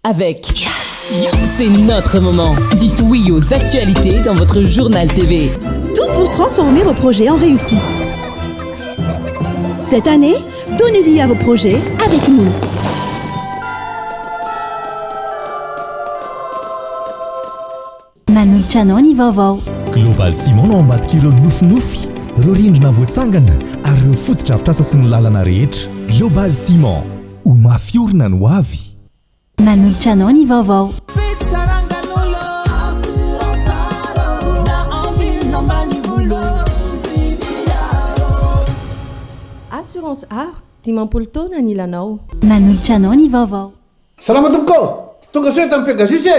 avec. C'est notre moment. Dites oui aux actualités dans votre journal TV. Tout pour transformer vos projets en réussite. Cette année, donnez vie à vos projets avec nous. Manolotra anao ny vaovao. Global Ciment no ambadika ireo nofinofy, ireo rindrina voatsangana ary ireo fotodrafitrasa sy ny lalana rehetra. Global Ciment, ho mafiorina no avy. Manolotra anao ny vaovao. Assurance art, dimampolo taona ny ilanao. Manolotra anao ny vaovao. Salama tompoko, tonga soa tamin'ny Pegasus e.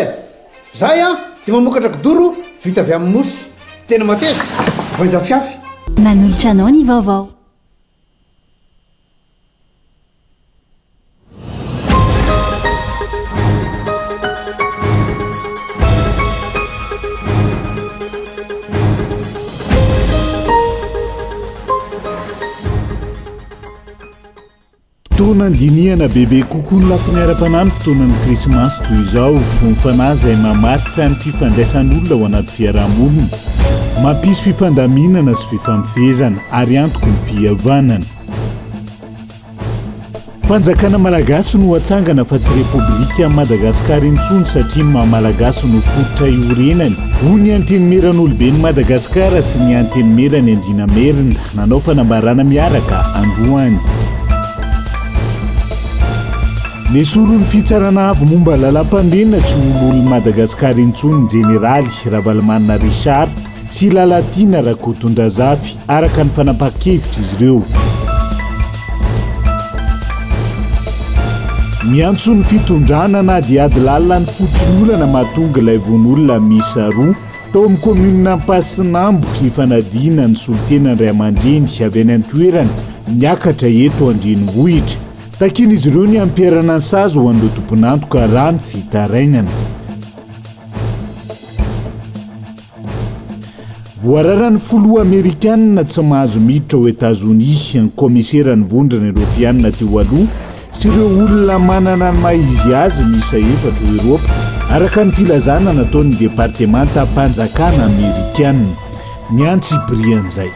Zahay dia mamokatra kidoro vita avy amin'ny mosy. Tena mateza, voanja fiafy. Manolotra anao ny vaovao. Fotoanandiniana bebe kokoa ny lafiny ara-panany fotoanan'ny krismasy toy izao fomfanahy izay mamaritra ny fifandraisan'olona ao anaty fiarahamonina, mampisy fifandaminana sy fifampifehezana ary antoko ny fihavanana. Fanjakana malagasy no hatsangana fa tsy repoblika Madagasikara intsony satria maha-malagasy no fototra iorenany. Ho ny antenimeran'olobe ny Madagasikara sy ny antenimerany Andriana Merina nanao fanambarana miaraka androany. Nesoro ny fitsarana avy momba lalam-pandena tsy ololo Madagasikara intsony Jeneraly Ravalomanana Richard sy Lalatina Rakotondrazafy araka ny fanapa-kevitra izy ireo. Miantso ny fitondrana na dia ady lalina ny fotron'olana mahatonga ilay von'olona miisa roa tao amin'ny komunina Ampasinambo hifanadiana ny solitenan'ny Ray aman-dreny avy any an-toerana miakatra eto Andrenivohitra. Takiny izy ireo ny ampiarana ny sazy ho an'ireo tompon'antoka raha ny fitarainana. Voarara ny foloha Amerikanina tsy mahazo miditra ao Etazonia ny komiseran'ny vondrana Eropeanina teo aloha sy ireo olona manana ny maizy azy miisa 4 Eropa araka ny filazana nataon'ny departemanta mpanjakana Amerikanina. Miantsy brian'izay.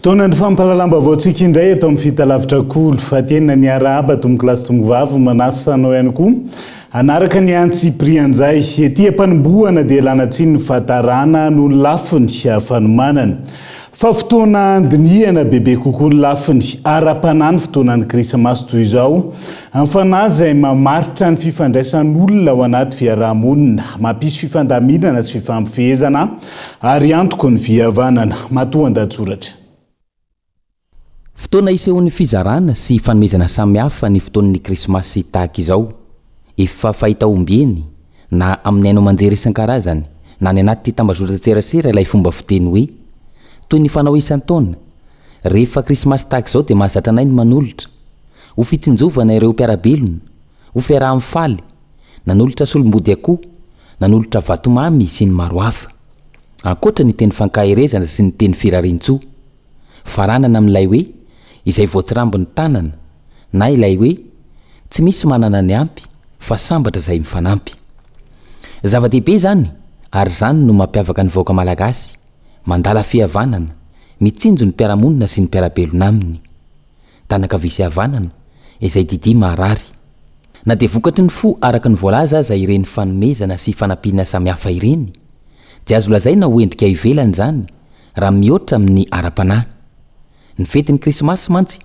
Fotoanan'ny fampalalamba-baovao antsika indray eto amin'ny fitalavitra kolo fa tena ny arahaba tomokilasy tomovavy manasa anao ihany koa anaraka ny antsiprian'izay ety am-panombohana dia lanatsiny ny fahatarana no lafiny hafanomanana fa fotoana andiniana bebe kokoa ny lafiny ara-panany fotoanan'ny krismasy toy izao amin'ny fanahy izay mamaritra ny fifandraisan'olona ao anaty fiarahamonina, mampisy fifandaminana sy fifampifehezana ary antoko ny fihavanana. Matoa an-dahatsoratra. Fotoana isehoan'ny fizarana sy fanomezana samihafa ny fotoan'ny krismasy tahaka izao. Efa fahita ombieny na amin'ny aino manjery isan-karazany na ny anaty tambazotran-tserasera ilay fomba fiteny hoe toy ny fanao isan-taona. Rehefa krismasy tahaka izao dia mahazatra anay ny manolotra ho fitsinjovana ireo mpiarabelona, ho fiaraha-mifaly, nanolotra solom-body akoho, nanolotra vatomamy sy ny maro hafa. Ankoatra ny teny fankahirezana sy ny teny firarian-tsoa. Faranana amin'ilay hoe izay voatsirambony tanana na ilay hoe tsy misy manana ny ampy fa sambatra izay mifanampy. Zava-dehibe zany ary zany no mampiavaka ny vahoaka malagasy, mandala fihavanana, mitsinjo ny mpiaramonina sy ny mpiarabelona aminy. Tanaka-visy havanana izay didy marary. Na dia vokatry ny fo araka ny voalaza aza ireny fanomezana sy fanampiana samihafa ireny, dia azo lazaina ho endrika ivelany zany raha mihoatra amin'ny ara-panahy. Ny fetin'ny krismasy mantsy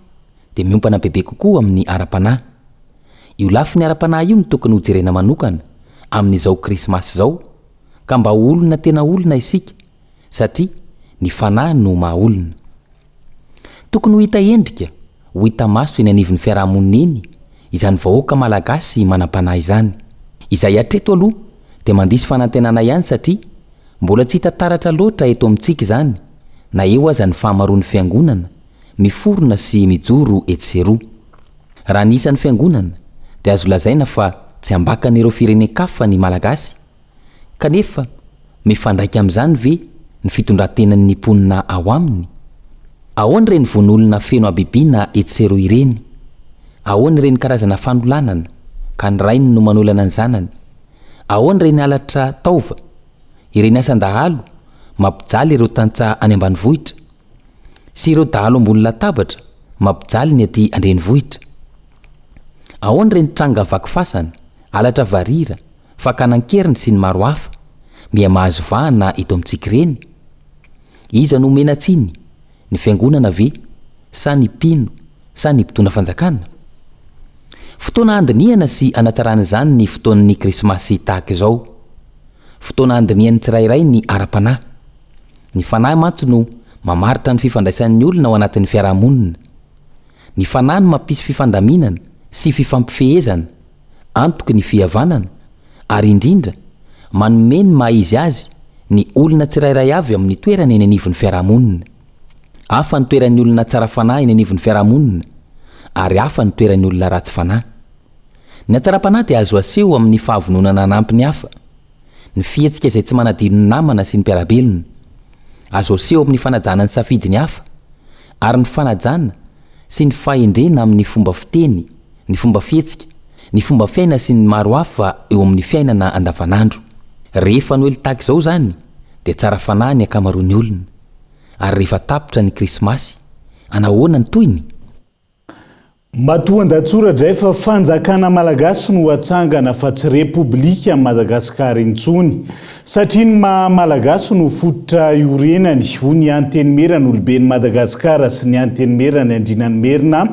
dia miompana bebe kokoa amin'ny ara-panahy. Io lafiny ara-panahy io no tokony ho jerena manokana amin'izao krismasy izao ka mba olona tena olona isika satria ny fanahy no maha-olona. Tokony ho hita endrika, ho hita maso eny anivon'ny fiarahamonina eny izany vahoaka malagasy manam-panahy izany. Izay hatreto aloha dia mandisy fanantenana ihany satria mbola tsy hita taratra loatra eto amintsika izany, na eo aza ny fahamaroan'ny fiangonana miforona sy mijoro etsy sy eroa. Raha nisan'ny fiangonana dia azo lazaina fa tsy ambakan'ireo firenen-kafa ny malagasy kanefa mifandraika amin'izany ve ny fitondrantenan'ny mponina ao aminy? Ahoany ireny von'olona feno abibiana etsero ireny? Ahoany ireny karazana fanolanana ka ny rainy no manolana ny zanany? Ahoany ireny alatra taova, ireny asan-dahalo mampijaly ireo tantsaha any ambanivohitra sy ireo dahalo ambony latabatra mampijaly ny aty andrenivohitra? Ahoany ireny tranga vaky fasana, alatra varira, fakanan-keriny sy ny maro hafa mia mahazo vahana eto amintsika ireny? Iza no mena tsiny? Ny fiangonana ve? Sa ny mpino? Sa ny mpitondra fanjakana? Fotoana andiniana sy anatarana izany ny fotoan'ny krismasy tahaka izao. Fotoana andinian'ny tsirairay ny ara-panahy. Ny fanahy mantsy no mamaritra ny fifandraisan'ny olona ao anatin'ny fiarahamonina. Ny fanahy no mampisy fifandaminana sy fifampifehezana, antoky ny fihavanana, ary indrindra manome ny maha-izy azy ny olona tsirairay avy amin'ny toerana eny anivon'ny fiarahamonina. Hafa ny toeran'ny olona tsara fanahy eny anivon'ny fiarahamonina, ary hafa ny toeran'ny olona ratsy fanahy. Ny atsara-panahy dia azo aseho amin'ny fahavononana anampy ny hafa, ny fihetsika izay tsy manadino ny namana sy ny mpiarabelona. Azo aseho amin'ny fanajana ny safidy ny hafa, ary ny fanajana sy ny fahendrena amin'ny fomba fiteny, ny fomba fihetsika, ny fomba fiaina sy ny maro hafa eo amin'ny fiainana andavanandro. Rehefa noely tahaka izao zany dia tsara fanahy ny akamaroan'ny olona. Ary rehefa tapitra ny krismasy, anahoana ny toyny? Matoan-datsoratra efa fanjakana malagasy no atsangana fa tsy repoblika Madagasikara intsony satria ny malagasy no fototra iorenany ho ny antenimerana oloben'ny Madagasikara sy ny antenimerana andrinany merina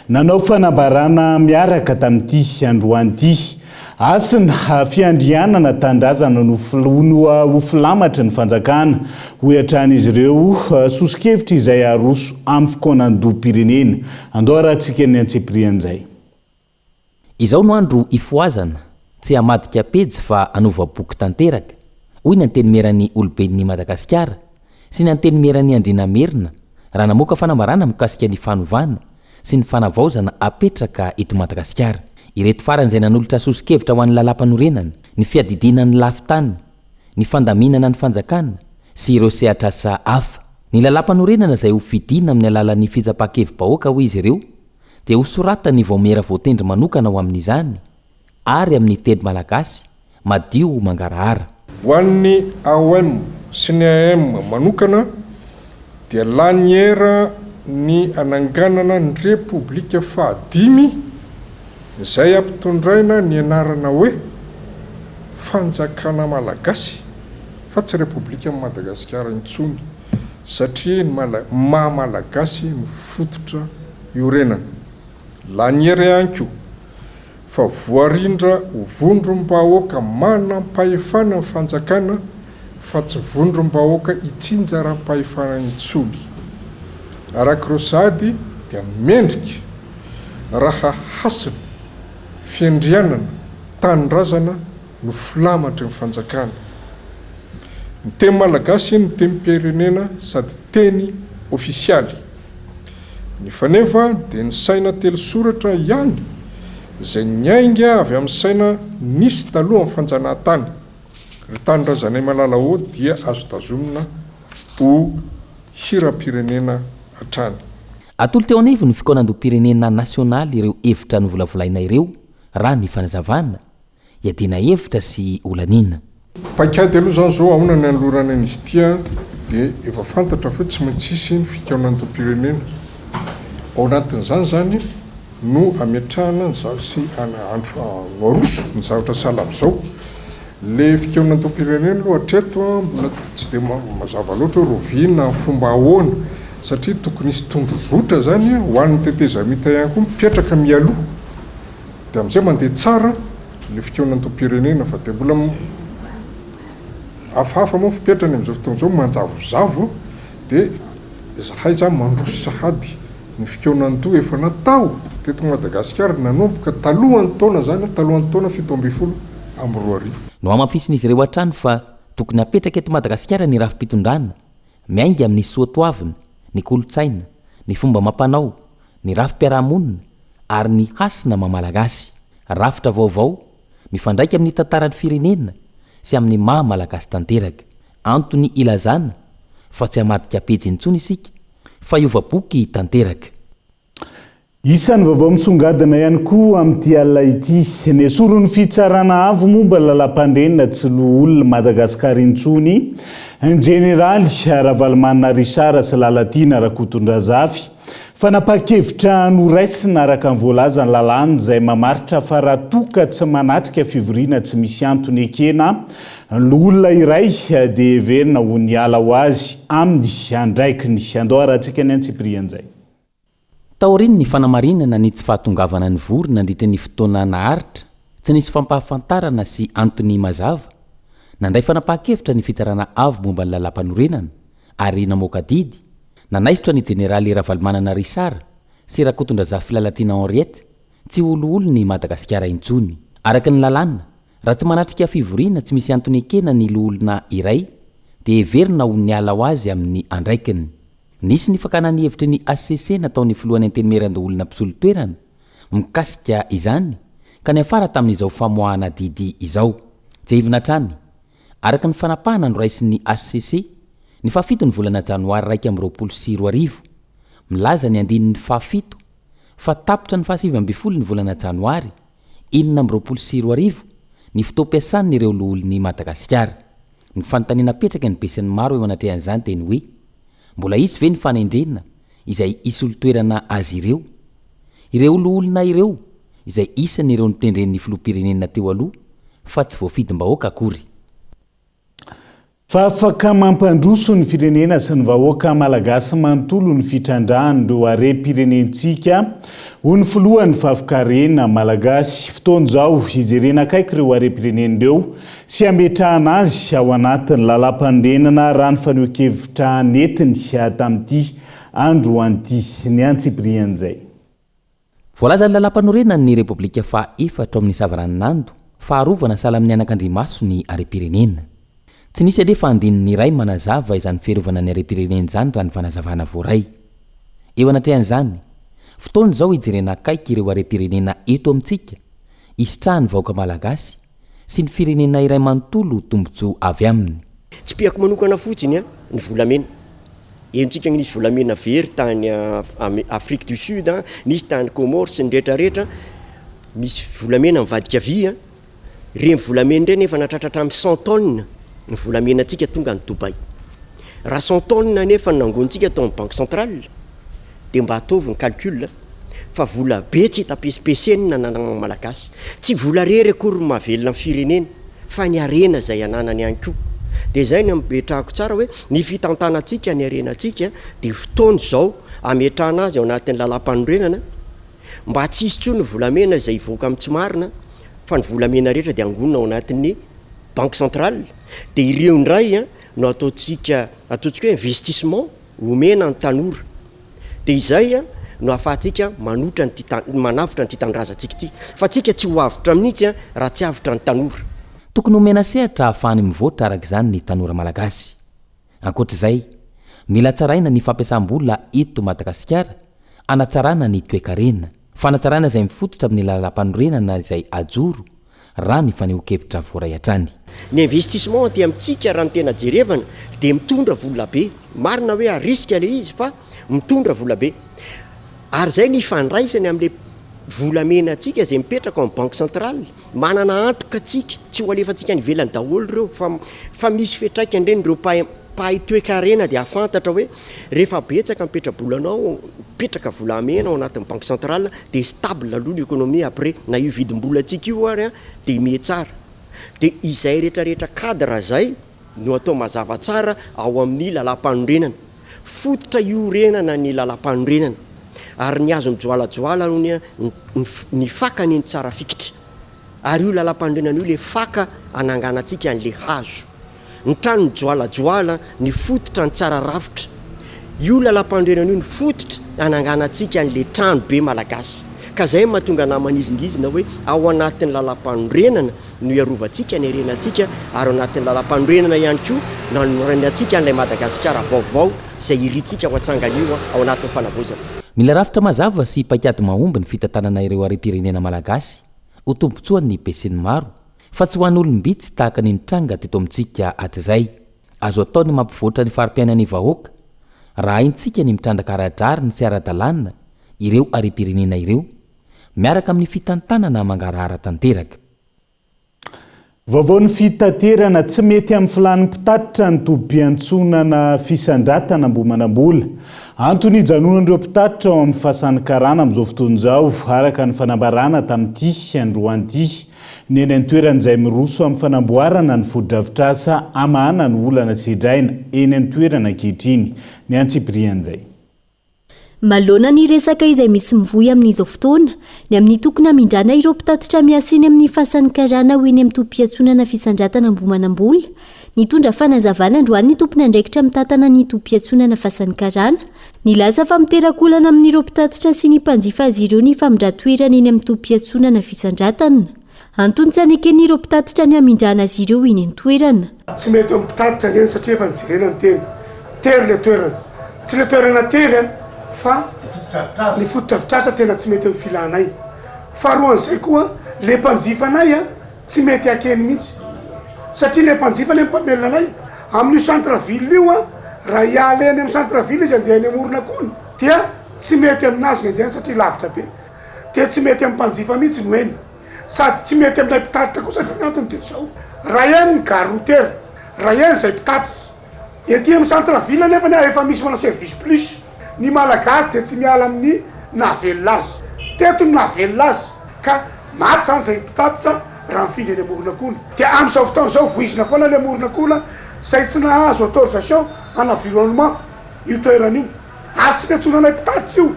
nanao fanambarana miaraka tamin'ity androany ity. Asina fiandrianana tandrazana no filamatra ny fanjakana ho atran'izy ireo sosikevitra izay aroso amin'ny fokoanan-doha-pirenena. Andao rahantsika ny antseprian'izay. Izao no andro ifoazana, tsy hamadika pejy fa anova boky tanteraka. Hoy ny antenimeran'ny oloben'ny Madagasikara sy ny antenimeran'ny andrina merina raha namoaka fanambarana mikasika ny fanovana sy ny fanavaozana apetraka eto Madagasikara. Ireto farany izay nanolotra sosikevitra ho an'ny lalam-panorenana, ny fiadidinan'ny lafitany, ny fandaminana ny fanjakana sy ireo sehatrasa hafa. Ny lalam-panorenana izay ho fidina amin'ny alalan'ny fitsapakevim-bahoaka ho izy ireo dia ho soratany vaomera voatendry manokana ho amin'izany ary amin'ny teny malagasy madio mangarahara. Ho an'ny AOM sy ny AM manokana dia laniera ny ananganana ny repoblika fahadimy izay ampitondraina ny anarana hoe fanjakana malagasy fa tsy repoblika Madagasikara intsony satria ny maha-malagasy mifototra iorenana. Laniera ihany koa fa voarindra ho vondrom-bahoaka manam-pahefana ny fanjakana fa tsy vondrom-bahoaka itsinjaram-pahefana intsony. Arak'ireo sady dia mendrika raha hasina fiandrianana tanindrazana no filamatra ny fanjakana. Ny teny malagasy ny teny pirenena sady teny ofisialy. Ny fanefa dia ny saina telosoratra ihany izay nyainga avy amin'ny saina nisy taloha amin'ny fanjanahantany. Ry tanindrazanay malala ho dia azo tazomina ho hiram-pirenena hatrany. Atolo teo anevo ny fikoanan-doha-pirenena nasionaly ireo hevitra ny volavolaina ireo raha ny fanazavana, iadina hevitra sy olanina. Paikady aloha zany zao ahona ny anolorana an'izy tia dia efa fantatra fa tsy maintsisy ny fikoanan-doha-pirenena. Ao anatin'izany zany no ametrahana ny sy andro aroso ny zavatra salamy zao. Le fikoanan-doha-pirenena aloha hatreto mbola tsy dia mazava loatra rovina fomba ahoana satria tokony isy tondrozotra zany ho an'ny tetezamita ihany koa mipetraka mialoha. Dia amin'izay mandeha tsara le fikoanan-doha-pirenena fa dia mbola hafahafa moa fipetrany amin'izao fotoana izao manjavozavo dia zahay zany mandroso sahady ny fikoanan-doha efa natao teto Madagasikara nanomboka talohan'ny taona zany, talohan'ny taona 7 amby 2 arivo. No amafisiny izy ireo hatrany fa tokony apetraka eto Madagasikara ny rafi-pitondrana miainga amin'ny soatoavina, ny kolotsaina, ny fomba mampanao, ny rafi-piarahamonina ary ny hasina mamalagasy. Rafitra vaovao mifandraika amin'ny tantarany firenena sy amin'ny maha malagasy tanteraka. Antony ilazana fa tsy hamadika pejy intsony isika fa iovaboky tanteraka. Isan'ny vaovao misongadina ihany koa amin'ity alina ity, ny sorony fitsarana avo momba lalam-pandrenina tsy loha olona Madagasikara intsony, ny jeneraly Ravalomanana Richard sy Lalatiana Rakotondrazafy fa napakevitra noraisina araka ny voalaza ny lalàna izay mamaritra fa raha toka tsy manatrika fivoriana tsy misy antony ekena, ny olona iray dia heverina ho niala ho azy amin'ny andraikiny. Andao arahantsika ny antsiprian'izay. Taoriny ny fanamarinana ny tsy fahatongavana ny vory nandritra ny fotoana naharitra, tsy nisy fampahafantarana sy antony mazava. Nandray fanapahakevitra ny fitarana avo momba ny lalam-panorenana ary namoaka didy. Nanaisitra ny jeneraly Ravalomanana Richard sy Rakotondrazafy Lalatiana Henriette tsy olo ny Madagasikara intsony. Araka ny lalàna, raha tsy manatrika fivoriana tsy misy antony ekena ny olona iray dia heverina ho niala ho azy amin'ny andraikiny. Nisy ny fakana ny hevitry ny ACC nataon'ny filohan'ny antenimieran-olona mpisolo-toerana mikasika izany ka ny afara tamin'izao famoahana didy izao. Jevina trany, araka ny fanapahana noraisy ny ACC ny fafito ny volana janoary 2024 milaza ny andinin'ny fafito fa tapitra ny 27 ny volana janoary 2024 ny fotoam-piasany ireo loholon'ny Madagasikara. Ny fanontaniana petraka ny besin'ny maro eo anatrehan'izany teny hoe mbola isy ve ny fanendrena izay isolo-toerana azy ireo loholona ireo izay isan'ireo nitendren'ny filoham-pirenena teo aloha fa tsy voafidim-bahoaka akory. Fa afaka mampandroso ny firenena sy ny vahoaka malagasy manontolo ny fitrandrahan'ireo harem-pirenentsika ho ny filohan'ny fahafikarenana malagasy. Fotoan'izao hijerena akaiky ireo harem-pirenen'ireo sy hametrahana azy ao anatin'ny lalam-pandrenana raha ny fanehoan-kevitra netiny tamin'ity andro anty. Ny antsiprian'izay. Voalaza ny lalam-panorenana ny Repoblika faha-efatra amin'ny Savarananando faharovana sahala amin'ny anak'Andriamaso ny harem-pirenena. Tsy nisy alefa andinin'ny iray manazava izany fiarovana ny harem-pirenena izany raha ny fanazavana voaray. Eo anatrehan'izany, fotoana izao hijerena akaiky ireo harem-pirenena eto amintsika, isitrahany vahoaka malagasy sy ny firenena iray manontolo tombotsoa avy aminy. Tsy piako manokana fotsiny ny volamena. Entsika nisy volamena very tany Afrique du Sud, nisy tany Comores sy ny rehetrarehetra, misy volamena mivadika vy. Reny volamena ireny nefa natratratra amin'ny 100 tonnes ny volamena antsika tonga ny Dubai. Raha 100 tonnes nefa nangontsika tao amin'ny banque centrale dia mba ataovy ny calcul fa vola be tsy tapesipesena nanana malagasy. Tsy vola rery akory mahavelona amin'ny firenena fa ny arena izay ananany ihany koa. Dia izay ny ametrahako tsara hoe ny fitantanantsika ny arenantsika dia fotoana izao ametrahana azy ao anatin'ny lalam-panorenana mba tsy hisy tsony ny volamena izay hivoaka amin'ny tsy marina fa ny volamena rehetra dia angonina ao anatin'ny banque centrale. Dia ireo indray no ataontsika hoe investissement omena ny tanora. Dia izay no ahafahantsika manavotra ny titandrazantsika ity. Fa tsika tsy ho avotra amin'itsy raha tsy avotra ny tanora. Tokony omena sehatra ahafahany mivoatra araka izany ny tanora malagasy. Ankoatr'izay, mila tsaraina ny fampiasam-bola eto Madagasikara, anatsarana ny toe-karena, fanatsarana izay mifototra amin'ny lalam-panorenana izay ajoro raha ny fanehoan-kevitra voaray hatrany. Ny investissement aty amintsika raha ny tena jerevana dia mitondra vola be. Marina hoe ariska le izy fa mitondra vola be. Ary izay ny fandraisany amin'ilay volamena antsika izay mipetraka amin'ny banque centrale. Manana antoka antsika, tsy ho alefantsika ny velany daholo ireo fa misy fetraikany ireny ireo pahay toe-karena dia ahafantatra hoe rehefa betsaka mipetra-bolanao, mipetraka volamena ao anatin'ny banque centrale dia stable aloha l'économie après na io vidim-bola antsika io ary dia mietsara. Dia izay rehetrarehetra cadre izay no atao mazava tsara ao amin'ny lalam-panorenana. Fototra iorenana ny lalam-panorenana ary ny azo mijoalajoala ny fakany ny tsara fikitra. Ary io lalam-panorenana io le faka ananganantsika an'le hazo. Ny trano ny joalajoala ny fototra ny tsara rafitra. Io lalam-panorenana io ny fototra ananganantsika an'le trano be malagasy. Ka izay mahatonga namanizingizina hoe ao anatin'ny lalam-panorenana no iarovantsika ny arenantsika ary ao anatin'ny lalam-panorenana ihany koa na norenantsika an'ilay Madagasikara vaovao izay irintsika ho atsanganio ao anatin'ny fanavozana. Mila rafitra mazava sy paikady mahomby ny fitantanana ireo harem-pirenena malagasy ho tombotsoan'ny besin'ny maro fa tsy ho an'olombitsy tahaka ny nitranga teto amintsika atizay. Azo atao ny mampivoatra ny farim-piainan'ny vahoaka raha intsika ny mitrandraka aradrary ny sy ara-dalàna ireo ari-pirenena ireo miaraka amin'ny fitantanana mangarahara tanteraka. Vaovao ny fitaterana tsy mety amin'ny filany mpitatitra ny tobim-piantsonana fisandratana ambomanambola. Antony ijanonan'ireo mpitatitra ao amin'ny fahasan'ny karana amin'izao fotoana izao araka ny fanambarana tamin'ity androany ity. Ny eny an-toeran'izay miroso amin'ny fanamboarana ny fodrafitrasa amahana ny olana sy hidraina eny an-toerana ankehitriny. Ny antsiprian'izay. Malona ny resaka izay misy mivoy amin'izao fotoana ny amin'ny tokony hamindrana ireo mpitatitra miasiny amin'ny fahasan'ny karana ho eny amin'ny tobim-piantsonana fisandratana ambomanambola. Nitondra fanazavana androany ny tompony andraikitra mitantana ny tobim-piantsonana fahasan'ny karana. Nilaza fa miterakolana amin'ireo mpitatitra sy ny mpanjifa azy ireo ny famindra-toerana eny amin'ny tobim-piantsonana fisandratana. Antony tsy aneken'ny ireo mpitatitra ny hamindrana azy ireo eny an-toerana. Tsy mety amin'ny mpitatitra ny eny satria efa nijerena ny teny. Tery le toerana. Tsy le toerana tery fa ny fototra-vitrasa tena tsy mety amin'ny filanay. Faharoan'izay koa le mpanjifanay tsy mety akeny mihitsy. Satria le mpanjifa le mpamelona anay amin'io centre-ville io raha hiala eny amin'ny centre-ville izy andeha eny amorona kony dia tsy mety aminazy ny andeha satria lavitra be. Dia tsy mety amin'ny mpanjifa mihitsy no eny. Sady tsy mety amin'ilay mpitatitra koa satria ny antony dia izao. Raha eny ny gare routière, raha eny izay mpitatitra. Ety amin'ny centre-ville nefa efa misy manao service plus. Ny malagasy dia tsy miala amin'ny navelona azy. Teto ny navelona azy ka maty zany izay mpitatitra raha mifindra eny amorona kony. Dia amin'izao fotoana izao voizina foana ilay amorona kona izay tsy nahazo autorisation en environnement io toerana io. Ary tsy miantsona mpitatitra io.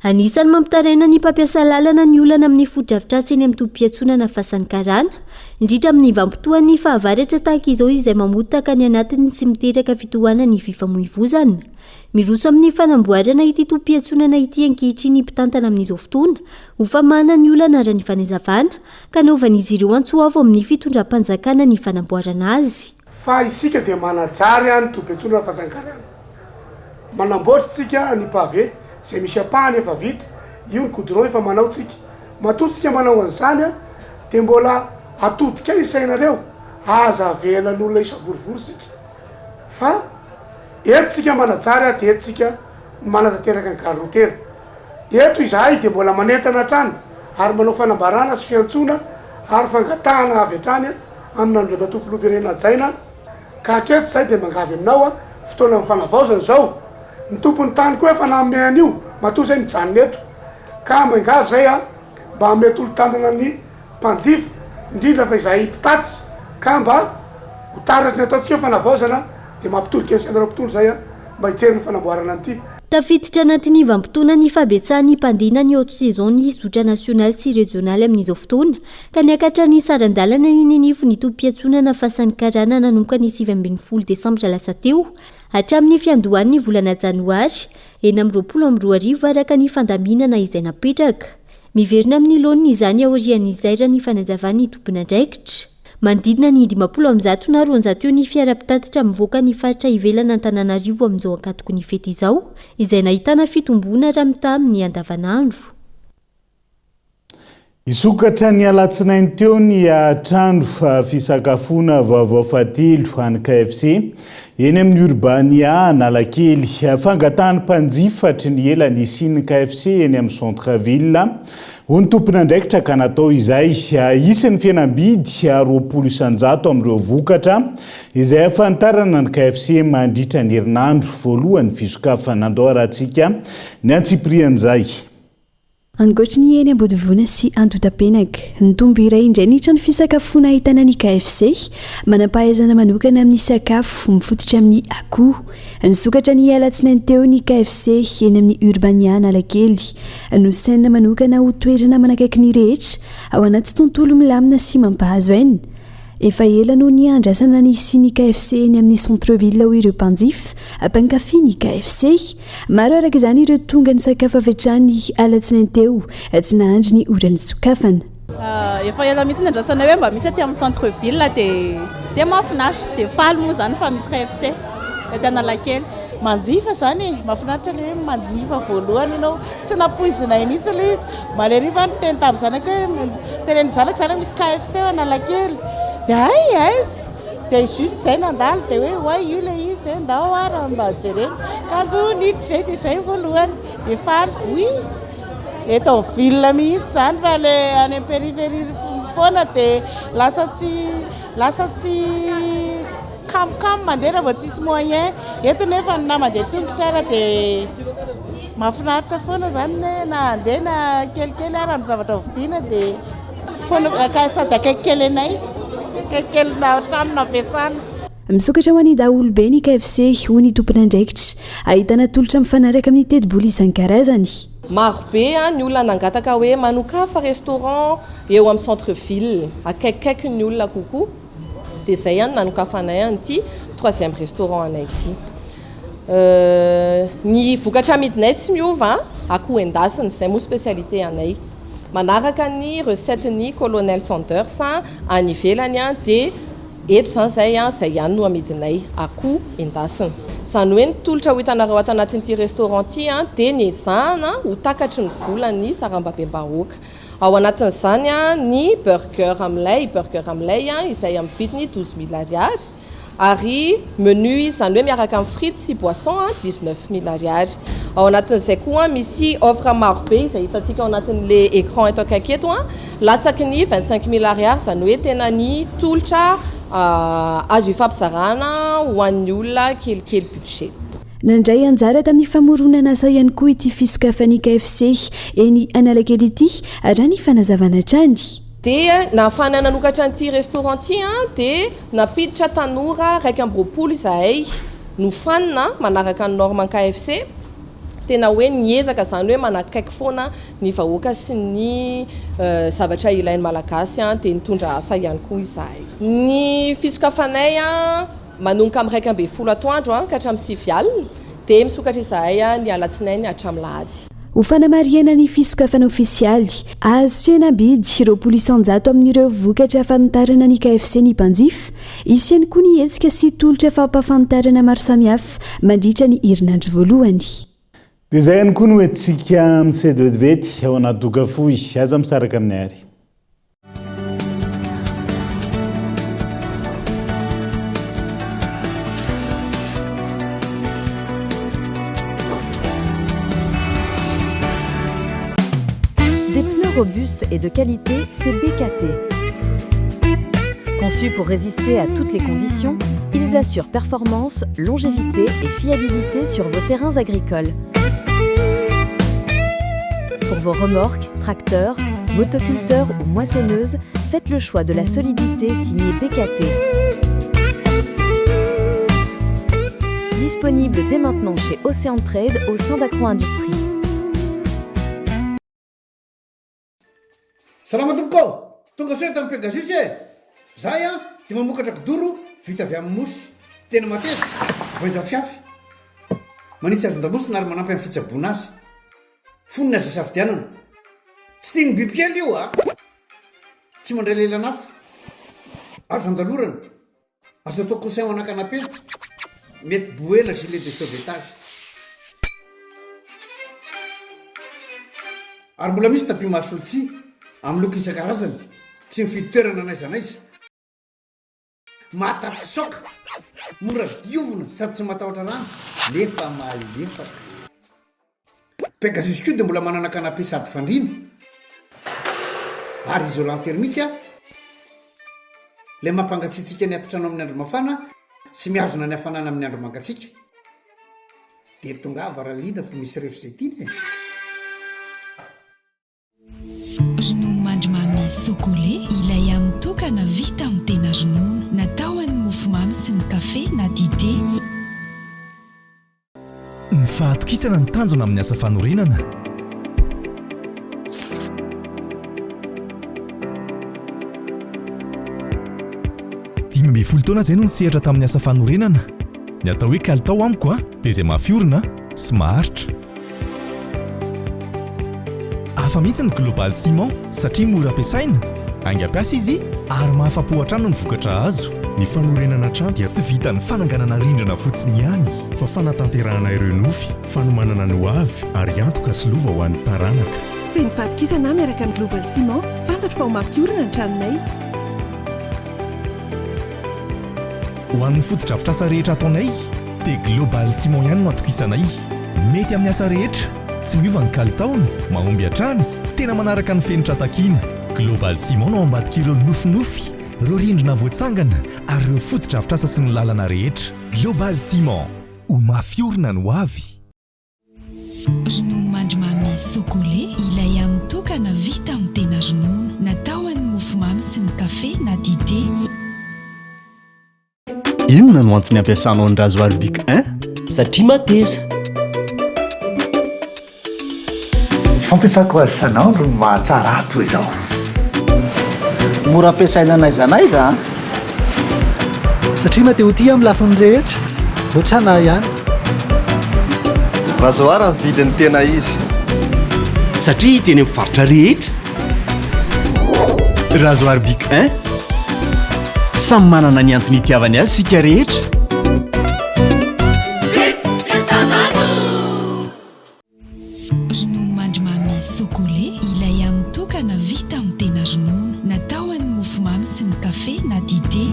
Anisany mampitaraina ny mpampiasa lalana ny olana amin'ny fotodrafitrasa eny amin'ny tobim-piantsonana fahasan'ny karana, indrindra amin'ny vampitohan'ny fahavaratra tahaka izao izay mamotaka ny anatiny sy miteraka fitohanana ny fifamoivoizana. Miroso amin'ny fanamboarana ity tobim-piantsonana ity ankehitriny mpitantana amin'izao fotoana, ho famana ny olana ara ny fanazavana, ka naovan'izy ireo antsoavo amin'ny fitondram-panjakana ny fanamboarana azy. Fa isika dia manajary ny tobim-piantsonana fahasan'ny karana. Manamboatra tsika ny pavé izay misy apahany efa vita, io ny goudron efa manao tsika. Matotsika manao an'izany dia mbola atodika isainareo aza avelan'olona isa vorivory sika. Fa eto tsika manajary dia eto tsika manatanteraka ny gare routière. Eto izahay dia mbola manentana hatrany ary manao fanambarana sy fiantsona ary fangatahana avy hatrany amin'ny andro bateau filoam-pirenena hajaina. Ka hatreto izay dia mangavy aminao fotoana amin'ny fanavaozana izao. Ny tompony tany koa efa nameany io matoa izay mijanona eto ka mangavy izay mba mety olo-tandana ny mpanjifa indrindra fa izay mpitatitra ka mba ho taratry ny ataontsika eo fanavaozana dia mampitodika ny senareo mpitondra izay mba hijery ny fanamboarana an'ity. Tafiditra anatin'ny vampitona ny fabetsahan'ny mpandina ny haute saison ny zotra nasionaly sy regionaly amin'izao fotoana ka niakatra ny sarandalana ny ninifo ny tobim-piantsonana fahasan'ny karana nanomboka ny 7 Desambra lasa teo hatramin'ny fiandohan'ny volana janoary eny amin'ny 22 araka ny fandaminana izay napetraka. Miverina amin'ny laoniny izany aorian'izay raha ny fanazavany tompon'andraikitra. Mandidina ny 50 na 200 eo ny fiara-pitatitra mivoaka ny faritra ivelana Antananarivo amin'izao ankatoko ny fety izao, izay nahitana fitomboana raha mita amin'ny andavanandro. Isokatra ny alatsinainy teo ny trandro fisakafoana vaovao fahatelo any KFC eny amin'ny Urbania Analakely. Fangatahany mpanjifa hatry ny ela ny isian'ny KFC eny amin'ny centre-ville. Ho ny tompony andraikitra ka natao izay isan'ny fihenam-bidy 20 isanjato amin'ireo vokatra izay ahafantarana ny KFC mandritra ny herinandro voalohany fisokafana. Andao rahantsika ny antsiprian'izay. Angoatra ny eny Ambodivona sy Andotapenaka, ny tombo iray indray nitra ny fisakafoana ahitana ny KFC, manam-pahaizana manokana amin'ny sakafo mifototra amin'ny akoho. Nisokatra ny alatsinainy teo ny KFC eny amin'ny Urbania Analakely, nosaina manokana ho toerana manakaiky ny rehetra ao anaty tontolo milamina sy mampahazo aina. Efa ela no ny andrasana ny sy ny KFC eny amin'ny centre-ville ho ireo mpanjifa mpankafy ny KFC. Maro araka izany ireo tonga ny sakafo avy hatrany alatsinainy teo tsy nahandry ny oran'ny sokafana. Efa ela mihitsy ny andrasana hoe mba misy aty amin'ny centre-ville dia mahafinaritra, dia faly moa zany fa misy KFC ety Analakely. Manjifa zany mahafinaritra le hoe manjifa voalohany ianao tsy napoizinay mihitsy ilay izy maleriva ny teny tamin'ny zanaka hoe tenen'ny zanaka zany misy KFC ao Analakely dia ay aizy dia juste zay nandalo dia hoe oay io le izy dia ndao ara mba jereny kanjo niditra zay dia zay voalohany dia fana oy eto amin'ny ville mihitsy zany fa le any amin'ny périphérie foana dia lasa tsy kamokamo mandeha raha vao tsisy moyen eto nefa na mandeha tongotra ara dia mahafinaritra foana zany na andeha na kelikely ara amin'ny zavatra vidiana dia foana sady akaikikely anay kaikikely na trano na fiasana. Misokatra ho any daholobe ny KFC ho ny tompona andraikitra ahitana tolotra mifanaraka amin'ny tedi-bola isan-karazany. Marobe ny olona nangataka hoe manokafa restaurant eo amin'ny centre ville akaikikaiky ny olona kokoa dia zay ihany nanokafanay an'ity 3e restaurant anay ity. Ny vokatra amidinay tsy miova akoho endasiny zay moa spécialité anay manaraka ny recette ny colonel Sanders any ivelany dia eto zany zay ihany no amidinay akoho endasiny. Zany hoe ny tolotra ho hitanareo ato anatin'ity restaurant ity dia ny ezahana ho takatry ny volany sarambabem-bahoaka. Ao anatin'izany ny burger amilay izay amin'ny vidiny 12 000 ariary ary menu izany hoe miaraka amin'ny frites sy boisson 19 000 ariary. Ao anatin'izay koa misy offre marobe izay hitantsika ao anatin'le écran eto akaiky eto latsaky ny 25 000 ariary zany hoe tena ny tolotra azo ifampizarana ho an'ny olona kelikely budget. Nandray anjara tamin'ny famoronana asa ihany koa ity fisokafan'ny KFC eny Analakely ity raha ny fanazavana trany. Dia nahafana nanokatra an'ity restaurant ity dia napiditra tanora 220 izahay nofanina manaraka ny norme KFC tena hoe niezaka zany hoe manakaiky foana ny vahoaka sy ny zavatra ilain'ny malagasy dia nitondra asa ihany koa izahay. Ny fisokafanay manomboka amin'ny 12 atoandro ka hatramin'ny 9 alina dia misokatra izahay ny alatsinainy hatramin'ny lahady. Ho fanamariana ny fisokafana ofisialy azo tsenabidy 200 amin'ireo vokatra famantarana ny KFC ny mpanjifa isy ihany koa ny hetsika sy tolotra fampafantarana maro samihafa mandritra ny herinandro voalohany. Dia izay ihany koa no hoentsika misedy vetivety ao anaty doka fohy aza misaraka amin'ny ary. Des pneus robustes et de qualité, c'est BKT. Conçus pour résister à toutes les conditions, ils assurent performance, longévité et fiabilité sur vos terrains agricoles. Pour vos remorques, tracteurs, motoculteurs ou moissonneuses, faites le choix de la solidité signée BKT. Disponible dès maintenant chez Océan Trade au sein d'Agroindustrie. Salama tompoko, tonga soa tamin'ny Pegasus zahay dia mamokatra kidoro vita avy amin'ny mosy tena mateza voenja fiafy manitsy azon-damosina ary manampy amin'ny fitsaboana azy fonina azy safidianana tsy tiany bibikely io tsy mandray lelanafo azo andalorana azo atao conseil anakanapena mety boena gilet de sauvetage ary mbola misy tapis masolotsi amin'ny loko isan-karazany tsy mifidy toerana n'aiza n'aiza mahatapy soka mora diovina sady tsy matahotra rano nefa malefaka Pegasus koa dia mbola manana canapé sady fandrina ary isolant thermique ilay mampangatsiatsika ny atotrano amin'ny andro mafana sy mihazona ny hafanana amin'ny andro mangatsiaka dia tonga varaliana fa misy refzetiny ronono mandrimamy sokole ilay anitokana vita amin'ny tena ronono natao amin'ny mofomamy sy ny kafe na dité. Ny fahatokisana ny tanjona amin'ny asa fanorenana. Dimy amby folo taona izay no nisehatra tamin'ny asa fanorenana. Ny atao hoe kalitao amiko dia izay mahafiorina sy maharitra. Hafa mihitsy ny Global Ciment satria mora ampiasaina, angampiasa izy ary mahafa-po hatrano ny vokatra azo. Ny fanorenana trano dia tsy vita ny fananganana rindrina fotsiny ihany fa fanatanterahana ireo nofy, fanomanana ny hoavy ary antoka sy lova ho an'ny taranaka. Feno fatokisana miaraka amin'ny Global Ciment, fantatro fa ho mafiorina ny tranonay. ho an'ny fotodrafitra asa rehetra ataonay dia Global Ciment ihany no atokisanay. Mety amin'ny asa rehetra, tsy miova ny kalitaony, mahomby hatrany, tena manaraka ny fenitra takiana. Global Ciment no ambadika ireo nofinofy, ireo rindrina voatsangana ary ireo fotodrafitra asa sy ny lalana rehetra. Global Ciment, ho mafiorina no avy. Ronono mandrimamy sôkôle ilay anitokana vita amin'ny tena ronono, natao an'ny mofomamy sy ny kafe na dité. Inona no antony ampiasanao ny rasoir Bic 1? Satria mateza. Fampiasako azy isan'andro no mahatsara toy izao. Mora ampiasaina n'aiza Satria matehotia amin'ny lafiny rehetra, ohatrana ihany. Rasoir amin'ny vidiny tena izy. Satria teny amin'ny faritra rehetra. Rasoir Bic 1 samy manana ny antony itiavany azy sika rehetra. Ronono mandrimamy sôkôle ilay anitokana vita amin'ny tena ronono, natao an'ny mofomamy sy ny kafe na dité.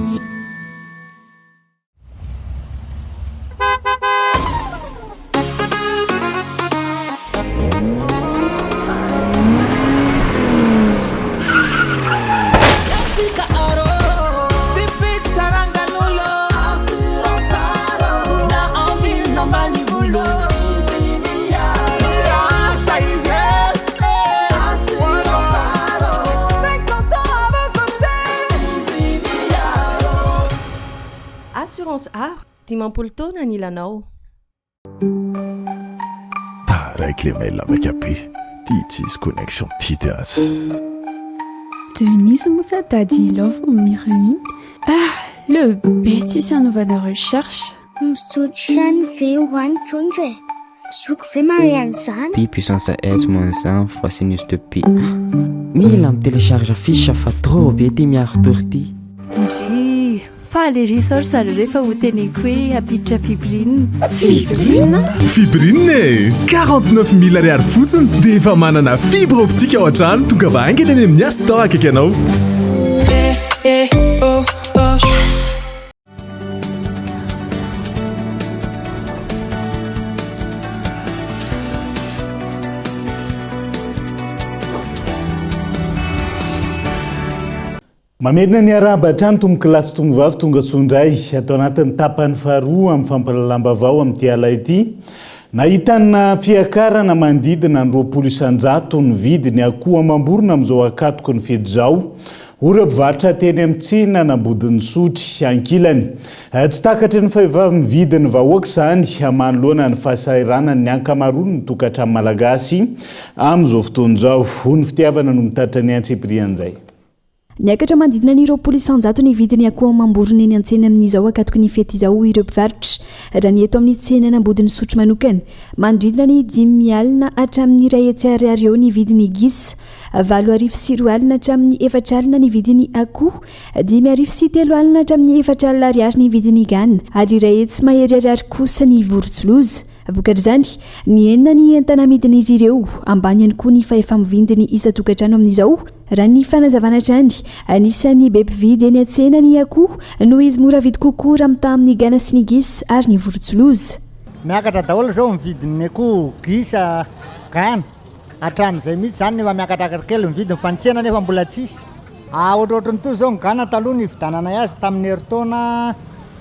Assurance Art, dimampolo taona ny ilanao. Taraiky le mail avec AP. Tia tsisy connexion tidy azy. Denise moa dady love mirany. Le bêtise à nouvelle recherche. Misaotra ve ho any trondra e. Zoko ve mariany zany. Pi puissance S moins 1 fois sinus de pi. Mila me télécharge fiche fa trop be ty miaro torty. Ndry fa le research zareo rehefa ho teneko hoe apiditra fibrine. Fibrine 49 000 ariary fotsiny dia efa manana fibre optique ao an-trano, tonga va haingana any amin'ny asa tao akaiky anao. Yes. Mamerina ny araba hatrany tomboky lasy tombovavy tonga sondray atao anatin'ny tapany faharoa amin'ny fampalalambavao amin'ity ala ity. Nahitana fiakarana mandidina ny 200,000 ny vidiny akoho amam-borona amin'izao akatoko ny fety izao. Ora mpivarotra teny amin'ny tsina nambodiny sotry ankilany. Tsy takatry ny fahevavy ny vidiny vahoaka izany amanoloana ny fahasahiranany ny ankamaroany ny tokantrano malagasy amin'izao fotoana izao. Ho ny fitiavana no mitaritra ny antseprian'izay. Niakatra mandidina ny 200,000 ny vidiny akoho amam-borona eny an-tsena amin'izao akatoko ny fety izao ireo mpivarotra. Raha ny eto amin'ny tsena nambodiny sotro manokana, manodidina ny 10 alina hatramin'ny 2 ariary eo ny vidiny gisa, 7 alina hatramin'ny 4 alina ny vidiny akoho, 3 alina hatramin'ny 4 alina ariary ny vidiny gana, ary 2 mahery ariary kosa ny vorotsiloza. Vokatr'izany, ny enina ny entana amidin'izy ireo, ambany ihany koa ny fahefa-mividiny isa-tokantrano amin'izao. Raha ny fanazavana hatrany, anisan'ny be mpividy eny an-tsena ny akoho noho izy mora vidy kokoa raha mitaha amin'ny gana sy ny gisa ary ny vorotsiloza. Miakatra daholo zao ny vidiny akoho, gisa, gana. Hatramin'izay mihitsy zany nefa miakatra kely ny vidiny fa ny tsena nefa mbola tsisy. Ohatrohatrany toy zao ny gana taloha ny vidanana azy tamin'ny herintaona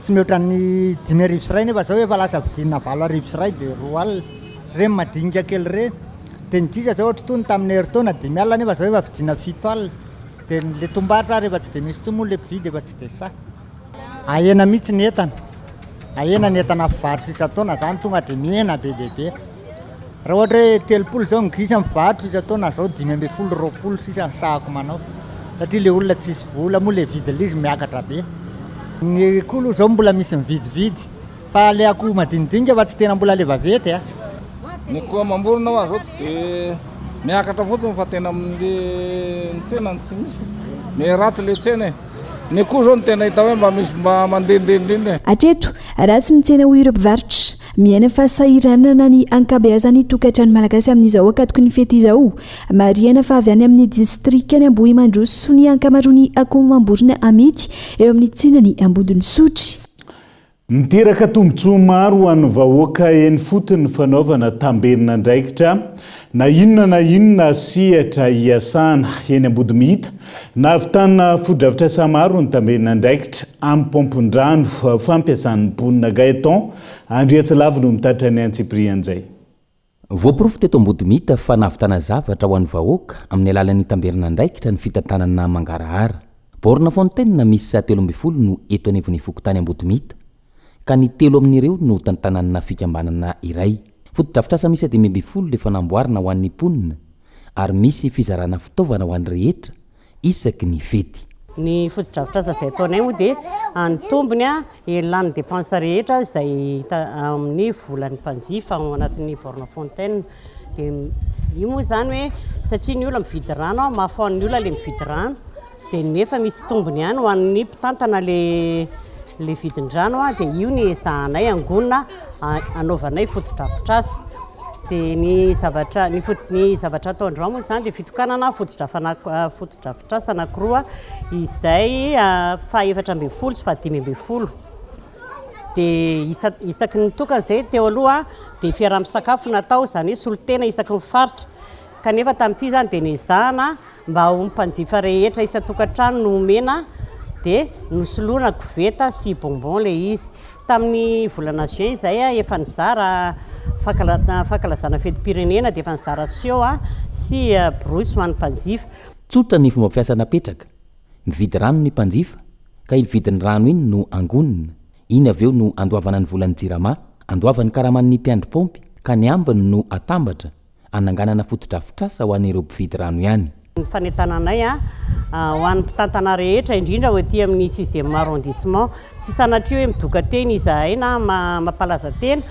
tsy mihoatra ny 5,000 nefa zao efa lasa vidinina 7,000 dia 2 alina. Reny madinika kely reny. Dia ny gisa zao ohatra toy ny tamin'ny herintaona 10 alina nefa zao efa vidina 7 alina. Dia le tombatra rehefa tsy dia misy tsy moa le mpividy efa tsy dia sa. Ahena mihitsy ny entana. Ahena ny entana fivarotra isa-taona zany tonga dia mihena be dia be. Raha ohatra hoe 3 zao ny gisa mivarotra isa-taona zao 20 sisa sahako manao. Satria le olona tsisy vola moa le vidy l'izy miakatra be. Ny akoho zao mbola misy mividividy fa le akoho madinidinika fa tsy tena mbola le vavety a. Ny akoho amam-borona ho azy ohatsy dia miakatra fotsiny fa tena amin'ny tsena tsy misy. Miraty le tsena e. Ny akoho zao no tena hita hoe mba misy mba mandendendeny. Hatreto, ratsy ny tsena ho ireo mpivarotra. Miaina fahasahiranana ny ankabeazan'ny tokantrano malagasy amin'izao akatoko ny fety izao. Mariana fa avy any amin'ny distrika ny Ambohimandroso ny ankamaroany akoho amam-borona amidy eo amin'ny tsenany Ambodiny Sotry. miteraka tombontsoa maro ho an'ny vahoaka eny fotony fanaovana tamberina ndraikitra na inona sihatra hiasana eny ambodimihita na avitanina fodravitra samaro ny tamberina ndraikitra amin'ny pompondrano fampiasan'ny mponina gaeton andriatsilavo no mitatra ny antsiprian'izay voaporofo teto ambodimihita fa navitana zavatra ho an'ny vahoaka amin'ny alalan'ny tamberina ndraikitra ny fitantanana mangarahara borna fontaine misy 3 no eto aneviny fokotany ambodimihita ka ny 3 amin'ireo no tantanana fikambanana iray fotodrafitrasa misy 10 le fanamboarina ho an'ny mponina ary misy fizarana fitaovana ho an'ny rehetra isaky ny fety ny fotodrafitrasa izay ataonay moa dia anytombony elan'ny dépense rehetra izay amin'ny volan'ny mpanjifa ao anatin'ny borna fontaine dia io moa zany hoe satria ny olona mividy rano mahafaon'ny olona le mividy rano dia nefa misy tombony ihany ho an'ny mpitantana le vidin-drano dia io ny ezahanay angonina anaovanay fotodrafitrasa dia ny zavatra ataondrao moa zany dia fitokanana fotodrafitrasa anankiroa izay fa 4 sy fa 5 dia isaky ny tokana izay teo aloha dia fiaraha-misakafo natao zany hoe solotena isaky ny faritra kanefa tamin'ity zany dia nezahana mba ho mpanjifa rehetra isa-tokantrano no omena dia nosoloana koveta sy bonbon le izy tamin'ny volana juin izay efa nizara fankalazana fety-pirenena dia efa nizara sio sy brosy ho an'ny mpanjifa tsotra ny fomba fiasa napetraka mividy rano ny mpanjifa ka ividiny rano iny no angonina iny aveo no andoavana ny volan'ny jirama andoavany karaman'ny mpiandro-pompy ka ny ambiny no atambatra ananganana fotodrafitrasa ho an'ireo mpividy rano ihany ny fanetananay ho an'ny mpitantana rehetra indrindra ho ety amin'ny 6e arrondissement tsy sanatria hoe midoka teny izahay na mampalaza tena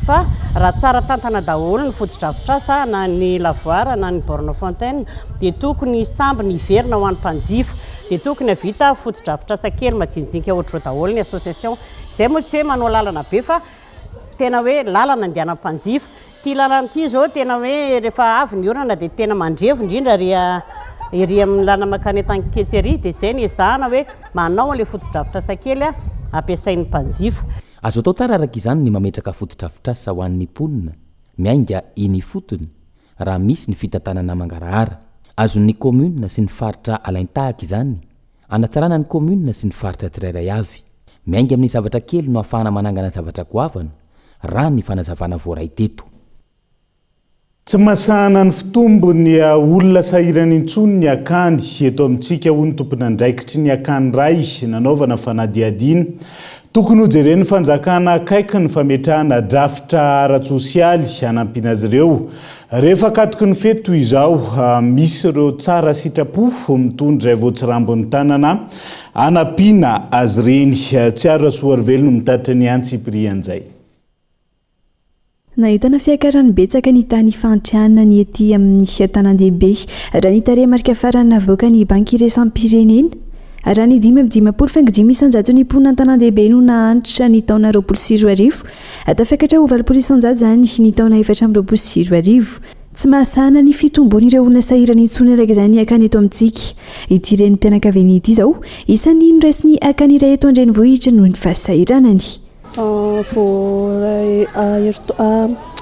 fa raha tsara tantana daholo ny fotodrafitrasa na ny lavoara na ny borna fontaine dia tokony stambiny iverina ho an'ny mpanjifa dia tokony havita fotodrafitrasa kely majinijinika ohatrao daholo ny association izay moa tsy hoe manao lalana be fa tena hoe lalana andehanan'ny mpanjifa ty lalana ity zao tena hoe rehefa avy ny orana dia tena mandrevo indrindra ery amin'ny lana makany tan-ketsery dia izay ny ezahana hoe manao an'ilay fotodrafitrasa kely ampiasain'ny mpanjifa azo atao tsara araka izany ny mametraka fotodrafitrasa ho an'ny mponina miainga iny fotony raha misy ny fitantanana mangarahara azon'ny komuna sy ny faritra alaintahaka izany anatsarana ny komuna sy ny faritra tsirairay avy miainga amin'ny zavatra kely no ahafahana manangana zavatra goavana raha ny fanazavana voaray teto tsy masahana ny fitombony olona sahirany intsony ny akandy eto amintsika ho ny tompona ndraikitry ny akany ray nanaovana fanadiadiana tokony hojereny fanjakana akaiky ny fametrahana drafitra ara-tsosialy hanampiana azy ireo rehefa katoky ny fety toy izao misy ireo tsara sitrapo mitondra iray voatsirambony tanana hanampiana azy ireny tsy aro rasoarively no mitatitra ny antsiprian'izay nahitana fiakarany betsaka ny tany fantrianana ny ety amin'ny tanàn-dehibe raha ny tarehimarika farany navoaka ny banky iraisam-pirenena raha ny 5 isanjato ny mponina an-tanàn-dehibe no nahantritra ny taona 2024 tafiakatra ho 20 isanjato zany ny taona 2024 tsy mahasahana ny fitombon'ireo olona sahirany intsony araka izany akany eto amintsika ity reny mpianakaviana ity izao isan'ny noraisiny akany iray eto andrenivohitra noho ny fahasahiranany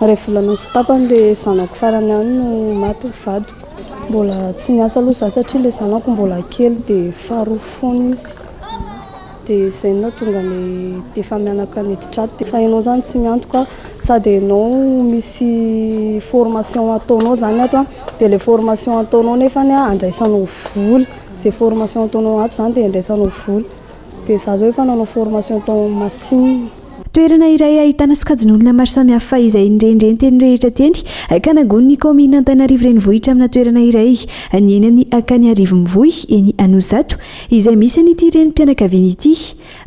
ray volana sy tapany le zanako farany any no maty vadiko mbola tsy niasa aloha za satria le zanako mbola kely dia faharoa foana izy dia izay nao tonga le efa mianaka niditra fa ianao zany tsy miantoka sady ianao misy formation ataonao zany ato dia le formation ataonao nefany andraisanao vola zay formation ataonao ato zany dia andraisanao vola dia za zao efa nanao formation atao machine toerana iray ahitana sokajin'olona maro samihafa izay nirendreny teny rehetra teny ka nagon'ny komina Antananarivo renivohitra amina toerana iray ny eny amin'ny akany Arivomvohy eny Anozato izay misy an'ity renim-pianakaviana ity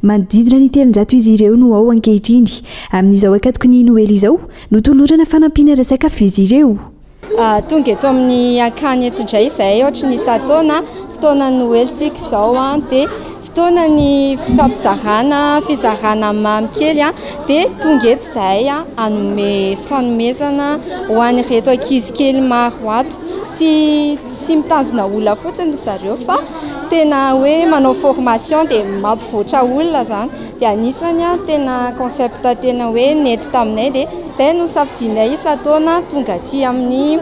manodidina ny 300 izy ireo no ao ankehitriny amin'izao akatoky ny Noely izao no tolorana fanampiana ra-tsakafo izy ireo tonga eto amin'ny akany eto indray izay ohatra ny sataona fotoana Noely tsika izao dia fotoana ny fizarana mamy kely dia tonga eto izay anome fanomezana ho an'ireto ankizy kely maro ato tsy mitanjona olona fotsiny zareo fa tena hoe manao formation dia mampivoatra olona zany dia anisany tena concept tena hoe nety taminay dia zay no safidinay isa-taona tonga aty amin'ny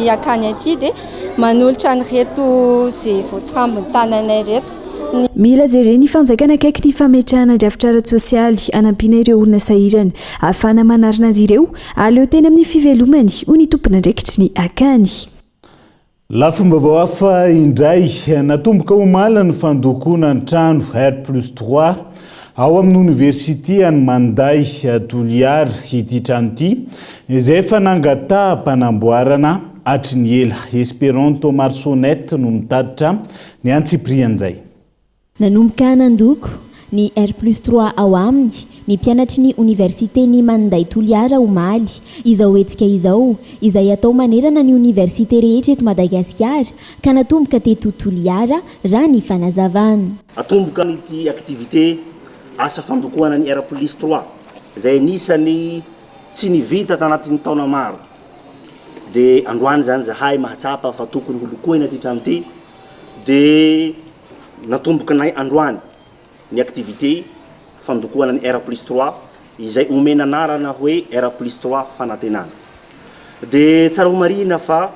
akany aty dia manolotra ny reto izay voatsirambiny tananay reto. Mila jereny ny fanjakana akaiky ny fametrahana drafitra ara-tsosialy anampiana ireo olona sahirana ahafahana manarina azy ireo aleo tena amin'ny fivelomany ho ny tompona ndraikitry ny akany. Lafomba hafa indray natomboka omaly ny fandokoana ny trano R+3 ao amin'ny université any Manday Toliara ity trano ity izay efa nangataham-panamboarana hatry ny ela. Esperanto Marsonette no mitaditra ny antsiprian'izay. Nanomboka nandoko ny R+3 ao aminy ny mpianatry ny université ny Manday Toliara omaly izao etsika izao izay atao manerana ny université rehetra eto Madagasikara ka natomboka teto Toliara raha ny fanazavana. Atomboka n'ity activité asa fandokoana ny R+3 izay anisany tsy nivita tanatin'ny taona maro dia androany zany zahay mahatsapa fa tokony holokoina ty trano ty dia natomboka nay androany ny activité fandokoana ny R+3 izay omena anarana hoe R+3 fanantenana. Dia tsara ho marina fa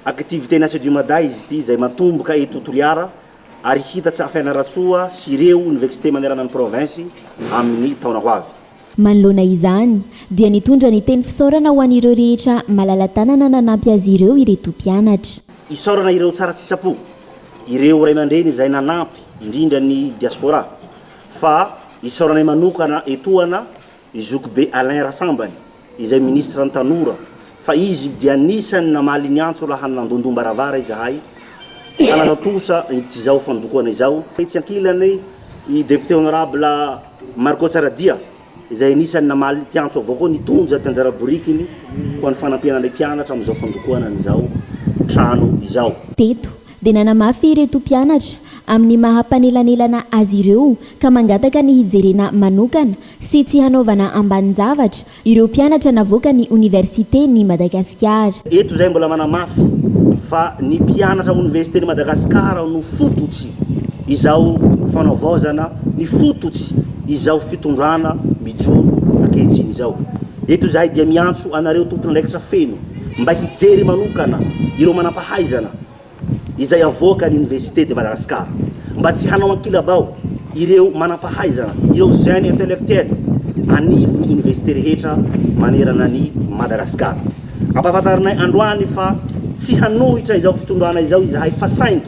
activité Nation du Maday izy ity izay matomboka eto Toliara ary hitatsa fianaratsoa sy ireo université manerana ny province amin'ny taona ho avy. Manoloana izany dia nitondra ny teny fisaorana ho an'ireo rehetra malala-tanana nanampy azy ireo ireto mpianatra. Isaorana ireo tsara tsisapo, ireo ray aman-dreny izay nanampy indrindra ny diaspora, fa isaorana manokana etoana Zoky be Alain Rassambany izay ministre ny tanora, fa izy dia anisany namaly ny antso laha nandondom-baravara izahay anatosa ty zao fandokoana izao. Tsy ankilany i député honorable Marco Tsaradia izay anisany namaly ty antso avao koa nitonja ty anjara borikiny ho an'ny fanampianana mpianatra amin'izao fandokoana n'izao trano izao. Teto dia nanamafy ireto mpianatra amin'ny mahampanelanelan azy ireo ka mangataka ny hijerena manokana sy tsy hanaovana ambanin-javatra ireo mpianatra navoaka ny université ny Madagasikara. Eto zay mbola manamafy fa ny mpianatra université ny Madagasikara no fototsy izao fanaovozana, ny fototsy izao fitondrana mijoro ankehijiny izao. Eto zahay dia miantso anareo tompona ndraikitra feno mba hijery manokana ireo manampahaizana izay avoaka ny université de Madagasikara, mba tsy hanao ankilabao ireo manampahaizana, ireo jeune intellectuel anivony université rehetra manerana ny Madagasikara. Ampahafantarinay androany fa tsy hanohitra izao fitondrana izao izahay fa saingy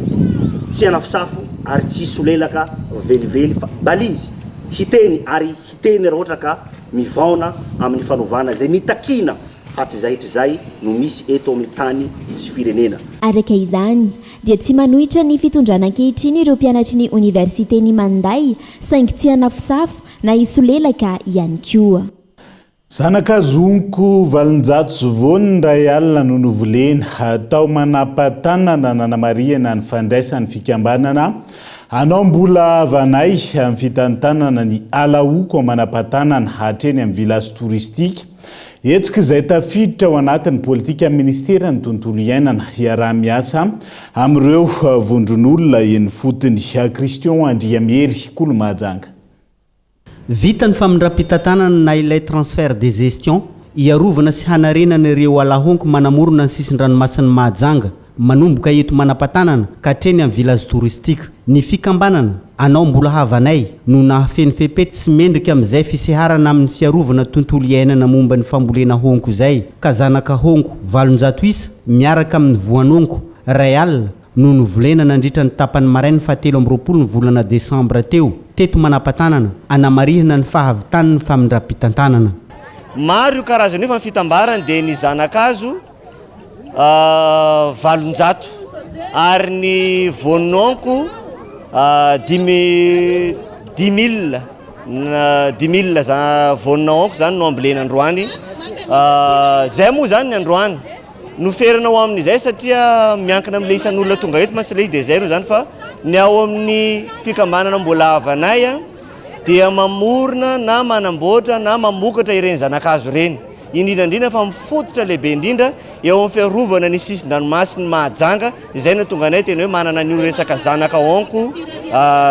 tsy hanafosafo ary tsy solelaka velively fa balizy hiteny ary hiteny raha ohatra ka mivaona amin'ny fanovana zay nitakina hatrizay no misy eto amin'ny tany sy firenena. Araka izany dia tsy manohitra ny fitondrana ankehitriny ireo mpianatry ny université ny Manday saingy tsy hanafosafo na isolelaka ihany koa. Zanakazonko valonjato sy voany ray alina no novolena atao manam-patanana nanamariana ny fandraisany fikambanana anao mbola avanay amin'ny fitantanana ny alaoko manam-patanana hatreny amin'ny village touristique etsika izay tafiditra ao anatin'ny politika ministera ny tontolo iainana hiaraha-miasa amin'ireo vondron'olona eny fotony Christian Andriamery Kolomajanga. Vita ny famindram-pitantanana na ilay transfert de gestion iarovana sy hanarenana ireo alahonko manamorona ny sisin-dranomasin'ny Mahajanga manomboka eto manam-patanana ka hatreny amin'ny village touristique. Ny fikambanana anao mbola havanay no nahafeny fepety sy mendrika amin'izay fiseharana amin'ny fiarovana tontolo iainana momba ny fambolena honko izay ka zanaka honko 700 isa miaraka amin'ny voanonko ray alina no novolena nandritra ny tapany marainy fa 7 ny volana desambra teo teto manam-patanana anamarihana ny fahavitany ny famindram-pitantanana. Maro karazany efa fitambarany dia ny zanakazo 700 ary ny vononko 10 000 vononko zany no ambolena androany. Zay moa zany ny androany no ferana ao amin'izay satria miankina amin'ilay isan'olona tonga eto masilay dia zay ro zany fa ny ao amin'ny fikambanana mbola avanay dia mamorona na manamboatra na mamokatra ireny zanakazo ireny indrindrandrindra fa mifototra lehibe indrindra eo amin'ny fiarovana ny sisin-dranomasiny Mahajanga, izay no tonga anay tena hoe manana ny resaka zanaka onko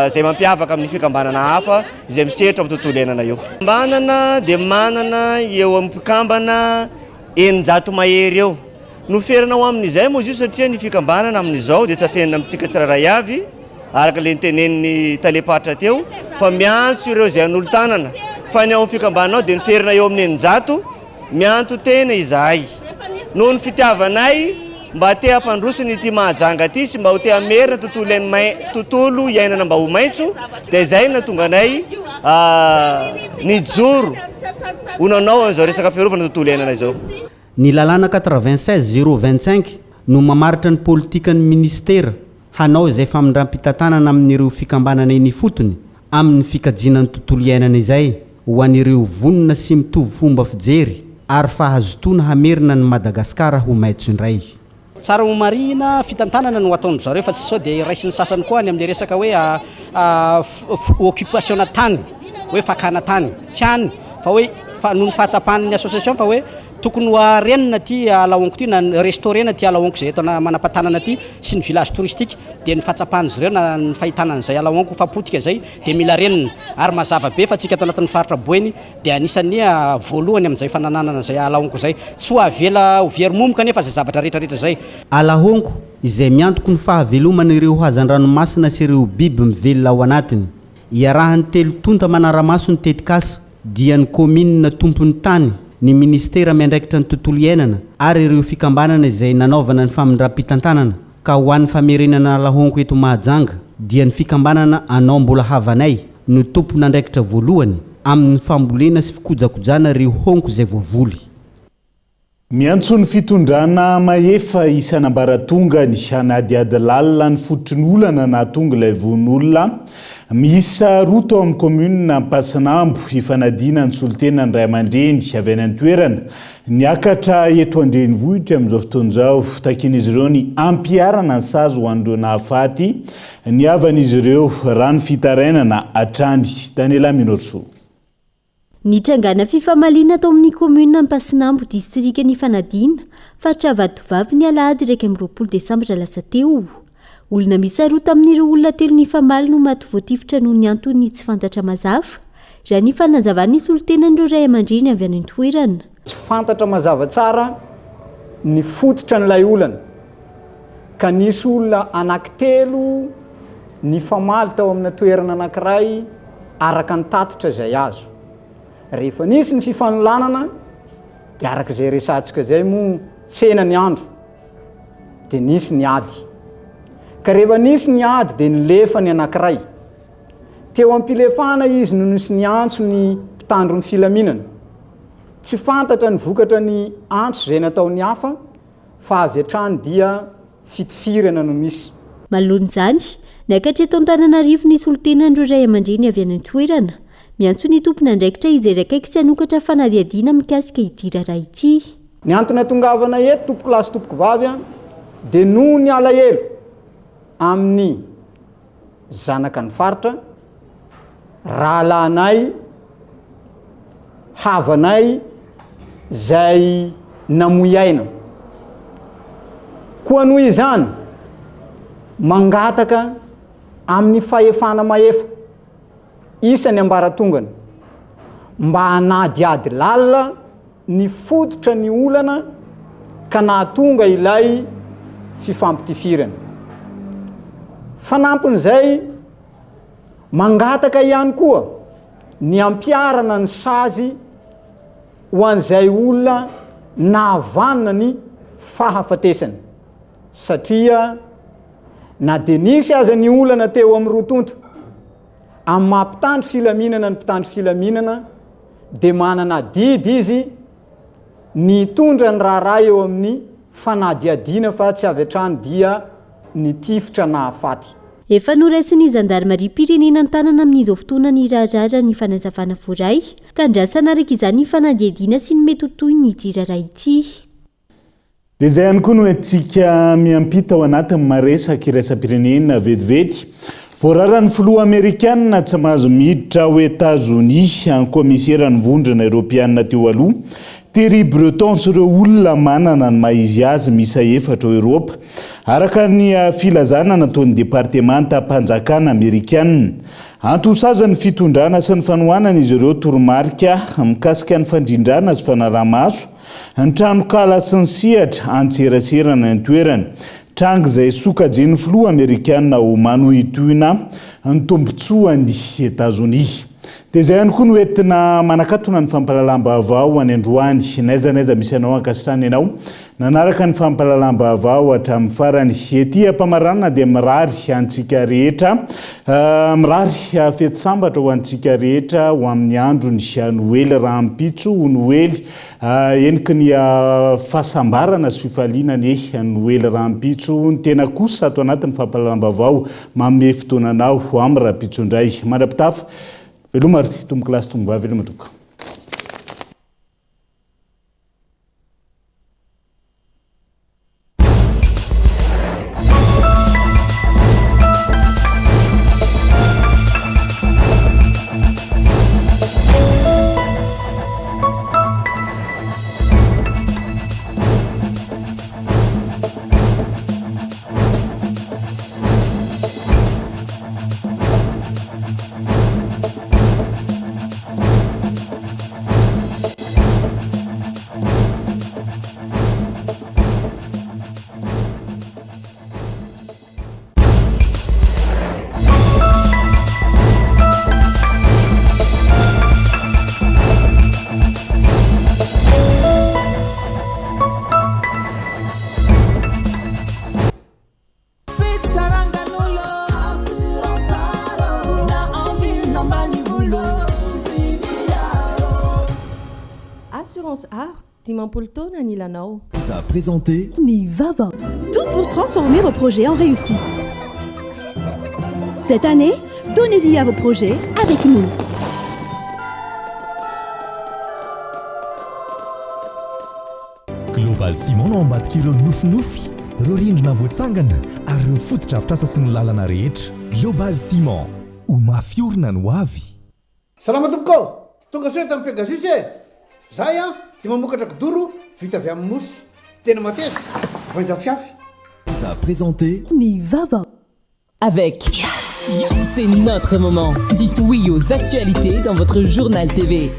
izay mampiavaka amin'ny fikambanana hafa izay misehatra amin'ny tontolo iainana eo. Fikambanana dia manana eo amin'ny mpikambana 900 mahery eo. Noferana ao amin'izay moa izy io satria ny fikambanana amin'izao dia tsy afenina amintsika tsirairay avy araka le nitenen'ny talepatra teo fa miantso ireo izay an'olo-tanana fa ny ao amin'ny fikambanana ao dia niferina eo amin'ny 900 mianto tena izahay. Noho ny fitiavanay mba te hampandrosony ity Mahajanga ty sy mba ho te hamerina tontolo iainana mba ho maitso dia izay na tonga anay nijoro ho nanao an'izao resaka fiarovana tontolo iainana izao. Ny lalàna 96 025 no mamaritra ny politikan'ny ministera hanao izay famindram-pitantanana amin'ireo fikambanana eny fotony amin'ny fikajianany tontolo iainana izay ho an'ireo vonona sy mitovy fomba fijery ary fahazotoana hamerina ny Madagasikara ho maitso indray. Tsara ho marina fitantanana no ataony zareo fa tsy sao dia raisiny sasany koa ny amin'ny resaka hoe occupation tany hoe fakana tany tsy hany fa hoe noho ny fahatsapan'ny association fa hoe tokony ho arenina ty alaonko ty na restaurena ty alaonko zay etona manam-patanana ty sy ny village touristique dia ny fahatsapan'izy ireo na ny fahitanan'izay alaonko fapotika zay dia mila renina ary mazava be fa tsika ato anatin'ny faritra Boeny dia anisany voalohany amin'izay fanananana zay alaonko zay tsy ho avela ho very-momoka nefa zay zavatra rehetrarehetra zay. Alahonko izay miantoko ny fahaveloman'ireo hazan-dranomasina sy ireo biby mivelona ao anatiny. Iarahany telo tonta manara-maso ny tetikasa dia ny komina tompony tany, ny ministera miandraikitra ny tontolo iainana ary ireo fikambanana izay nanaovana ny famindram-pitantanana ka ho an'ny famerenana Alahonko eto Mahajanga dia ny fikambanana anao mbola havanay no tompony andraikitra voalohany amin'ny fambolena sy fikojakojana ireo honko izay voavoly. Miantso ny fitondrana maefa isan'ambaratonga ny hanadiady lalina ny fotrin'olana na tonga ilay von'olona misa roto amin'ny commune Ampasinambo ifanadina ny solotena ny ray aman-dreny avy any an-toerana niakatra eto Andrenivohitra amin'izao fotoan'izao takin'izy ireo ny ampiarana ny sazy ho an'ireo nahafaty ny avan'izy ireo rano fitarainana atrany Daniela Minorso. Nitrangana fifamaliana tao amin'ny commune Ampasinambo distrika ny Fanadina fatra Vatovavy ny Alahady 20 Desambra lasa teo. Olona misarota amin'ireo olona telo nifamaly no maty voatifitra noho ny antony tsy fantatra mazava raha ny fanazavany solontenan'ireo ray aman-dreny avy any an-toerana. Tsy fantatra mazava tsara ny fototra n'ilay olana ka nisy olona anankitelo nifamaly tao amina toerana anankiray araka ny tatitra izay azo. Rehefa nisy ny fifanolanana dia araka izay resantsika izay moa tsena ny andro dia nisy ny ady. Ka rehefa nisy ny ady dia nilefa ny anankiray. Teo ampilefana izy no nisy ny antso ny mpitandro ny filaminana. Tsy fantatra ny vokatra ny antso izay nataony hafa fa avy hatrany dia fitifirana no misy. Manoloana izany, niakatra eto Antananarivo ny solontenan'ireo ray aman-dreny avy any an-toerana. Miantso ny tompony andraikitra ijery akaiky sy hanokatra fanadihadiana mikasika ity raharaha ity. Ny antony atongavana eto tompoko lahy sy tompoko vavy dia noho ny alahelo amin'ny zanaka ny faritra, rahalahinay, havanay izay namoy aina. Koa noho izany mangataka amin'ny fahefana maefa isany ambaratongany mba hanadiady lalina ny fototra ny olana ka nahatonga ilay fifampitifirana. Fanampon'izay mangataka ihany koa ny ampiarana ny sazy ho an'izay olona nahavanina ny fahafatesany satria na dia nisy aza ny olana teo amin'ny rotonta amin'ny mampitandro filaminana ny mpitandro filaminana dia manana didy izy ny tondra ny raharaha eo amin'ny fanadiadiana fa tsy avy hatrany dia ny tifitra nahafaty. Efa noraisiny zandarmaria-pirenena an-tanana amin'izao fotoana ny raharahara ny fanazavana voaray ka andrasana araka izany ny fanadiadiana sy ny mety ho toy ny ity raharaha ity. Dia izay ihany koa no antsika miampita ao anatin'ny maresaka iraisam-pirenena vetivety. Voararan'ny filoha Amerikanina tsy mahazo miditra ao Etazonia ny komisera ny vondrana Eropeanina teo aloha Thierry Breton sy ireo olona manana ny maizy azy misa efatra Eropa araka ny filazana nataon'ny departemanta mpanjakana Amerikanina. Antosazany fitondrana sy ny fanohanana izy ireo toromarika mikasika ny fandrindrana sy fanaramaso, ny tranokala sy ny sihatra antserasera ny toerany. Trango izay sokajen'ny filoha Amerikanina ho manohitoina ny tombontsoan'ny Etazonia. Dia izay ihany koa no entina manakatona ny fampahalalam-baovao any Androany. N'aiza misy anao ankasitrany ianao nanaraka ny fampahalalam-baovao hatramin'ny farany. Ety Ampamaranana dia mirary antsika rehetra, mirary fety sambatra ho antsika rehetra ho amin'ny andro ny Noely rahampitso ho Noely eniky ny fahasambarana sy fifalinany Noely rahampitso ny tena kosa ato anatin'ny fampahalalam-baovao manome fotoananao ho amin'ny rahampitso indray. Mandrapitafa veloma ry tomboky lasy tombovavy veloma toka. Dimampoltona ny ilanao. Ça a présenté Nivava. Tout pour transformer vos projets en réussite. Cette année, donnez vie à vos projets avec nous. Global Ciment no ambadika ireo nofinofy, ireo rindrina voatsangana ary ireo fotodrafitrasa sy ny lalana rehetra. Global Ciment, ho mafiorina no avy. Salama tompoko, tonga soa tamin'ny Pegasus e. Zay dia mamokatra kidoro vita avy amin'ny mosy. Tena mateza, voanja fiafy. Ça a présenté Nivava. Avec c'est notre moment. Dites oui aux actualités dans votre journal TV.